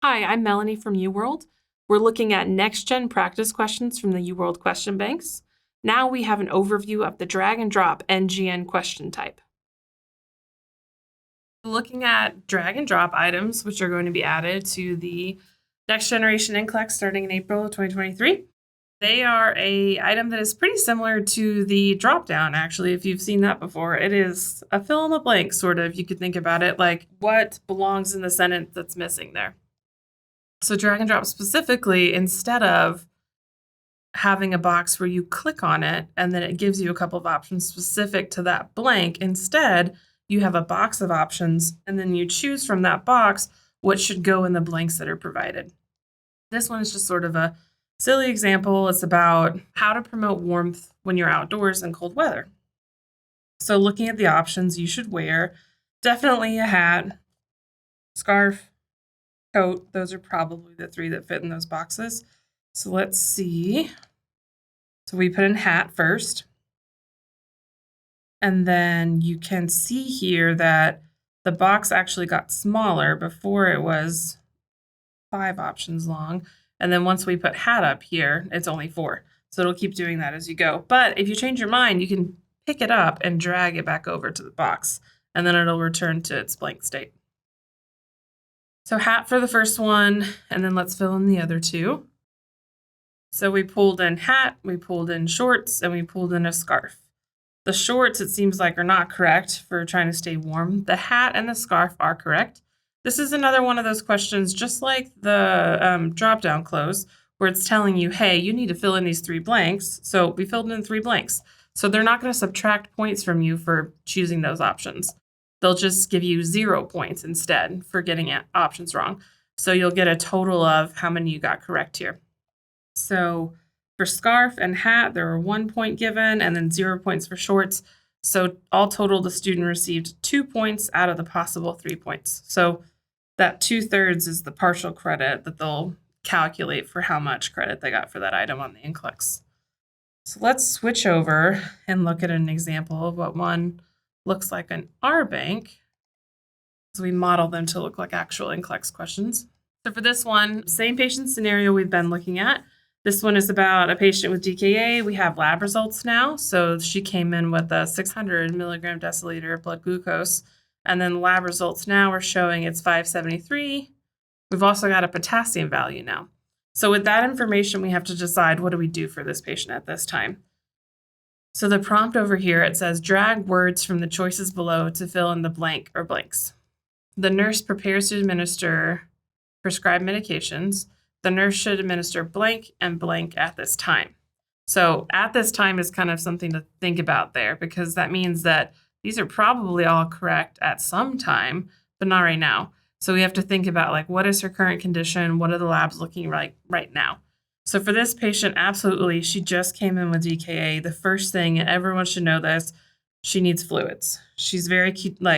Hi, I'm Melanie from UWorld. We're looking at next-gen practice questions from the UWorld question banks. Now we have an overview of the drag and drop NGN question type. Looking at drag and drop items, which are going to be added to the next generation NCLEX starting in April of 2023. They are a item that is pretty similar to the drop down, actually, if you've seen that before. It is a fill in the blank, sort of. You could think about it like what belongs in the sentence that's missing there. So drag and drop specifically, instead of having a box where you click on it and then it gives you a couple of options specific to that blank, instead you have a box of options and then you choose from that box what should go in the blanks that are provided. This one is just sort of a silly example. It's about how to promote warmth when you're outdoors in cold weather. So looking at the options you should wear, definitely a hat, scarf, coat. Those are probably the three that fit in those boxes. So let's see. So we put in hat first. And then you can see here that the box actually got smaller. Before it was 5 options long. And then once we put hat up here, it's only 4. So it'll keep doing that as you go. But if you change your mind, you can pick it up and drag it back over to the box. And then it'll return to its blank state. So hat for the first one, and then let's fill in the other 2. So we pulled in hat, we pulled in shorts, and we pulled in a scarf. The shorts, it seems like, are not correct for trying to stay warm. The hat and the scarf are correct. This is another one of those questions, just like the drop-down close, where it's telling you, hey, you need to fill in these 3 blanks. So we filled in 3 blanks. So they're not going to subtract points from you for choosing those options. They'll just give you 0 points instead for getting options wrong. So you'll get a total of how many you got correct here. So for scarf and hat, there were 1 point given and then 0 points for shorts. So all total, the student received 2 points out of the possible 3 points. So that 2/3 is the partial credit that they'll calculate for how much credit they got for that item on the NCLEX. So let's switch over and look at an example of what one looks like in our bank. So we model them to look like actual NCLEX questions. So for this one, same patient scenario we've been looking at. This one is about a patient with DKA. We have lab results now. So she came in with a 600 milligram deciliter of blood glucose. And then lab results now are showing it's 573. We've also got a potassium value now. So with that information, we have to decide what do we do for this patient at this time. So the prompt over here, it says drag words from the choices below to fill in the blank or blanks. The nurse prepares to administer prescribed medications. The nurse should administer blank and blank at this time. So at this time is kind of something to think about there, because that means that these are probably all correct at some time, but not right now. So we have to think about, like, what is her current condition? What are the labs looking like right now? So for this patient, absolutely, she just came in with DKA. The first thing, and everyone should know this, she needs fluids. She's very,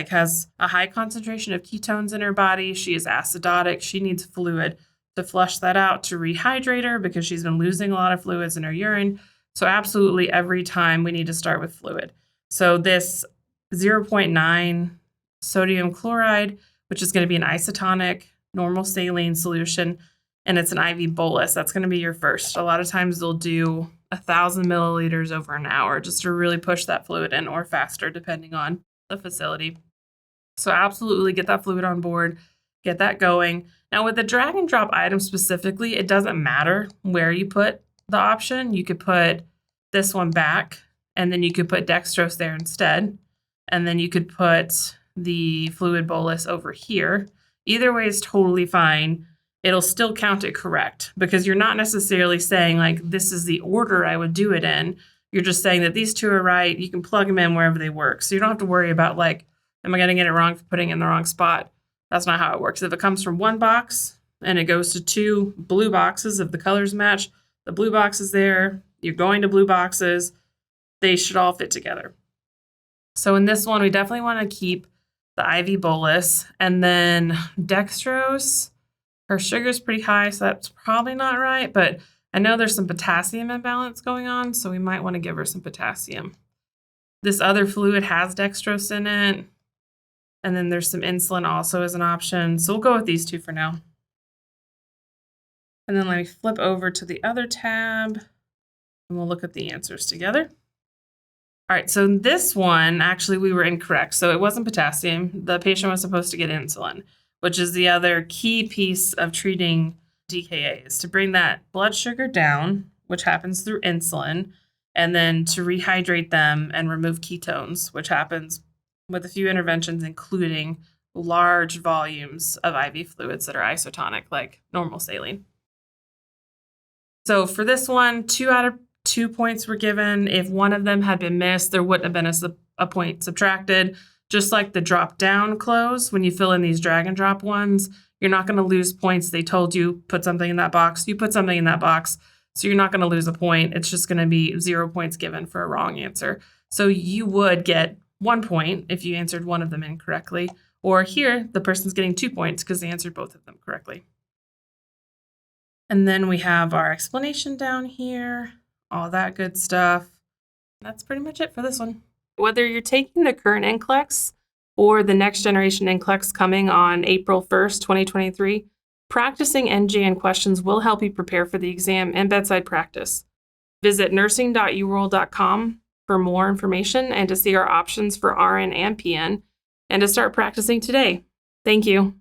has a high concentration of ketones in her body. She is acidotic. She needs fluid to flush that out, to rehydrate her, because she's been losing a lot of fluids in her urine. So absolutely every time we need to start with fluid. So this 0.9 sodium chloride, which is going to be an isotonic normal saline solution, and it's an IV bolus. That's going to be your first. A lot of times they'll do 1,000 milliliters over an hour just to really push that fluid in, or faster depending on the facility. So absolutely get that fluid on board, get that going. Now with the drag and drop item specifically, it doesn't matter where you put the option. You could put this one back, and then you could put dextrose there instead. And then you could put the fluid bolus over here. Either way is totally fine. It'll still count it correct, because you're not necessarily saying, like, this is the order I would do it in. You're just saying that these 2 are right. You can plug them in wherever they work. So you don't have to worry about, like, am I going to get it wrong for putting it in the wrong spot? That's not how it works. If it comes from 1 box and it goes to 2 blue boxes, if the colors match, the blue box is there, you're going to blue boxes, they should all fit together. So in this one, we definitely want to keep the IV bolus, and then dextrose. Her sugar is pretty high, so that's probably not right, but I know there's some potassium imbalance going on, so we might want to give her some potassium. This other fluid has dextrose in it, and then there's some insulin also as an option, so we'll go with these 2 for now. And then let me flip over to the other tab and we'll look at the answers together. All right, so this one, actually, we were incorrect. So it wasn't potassium. The patient was supposed to get insulin, which is the other key piece of treating DKA, is to bring that blood sugar down, which happens through insulin, and then to rehydrate them and remove ketones, which happens with a few interventions, including large volumes of IV fluids that are isotonic, like normal saline. So for this one, 2 out of 2 points were given. If one of them had been missed, there wouldn't have been a point subtracted. Just like the drop down close, when you fill in these drag and drop ones, you're not going to lose points. They told you put something in that box. You put something in that box. So you're not going to lose a point. It's just going to be 0 points given for a wrong answer. So you would get 1 point if you answered one of them incorrectly. Or here, the person's getting 2 points because they answered both of them correctly. And then we have our explanation down here, all that good stuff. That's pretty much it for this one. Whether you're taking the current NCLEX or the next generation NCLEX coming on April 1st, 2023, practicing NJN questions will help you prepare for the exam and bedside practice. Visit nursing.uworld.com for more information and to see our options for RN and PN, and to start practicing today. Thank you.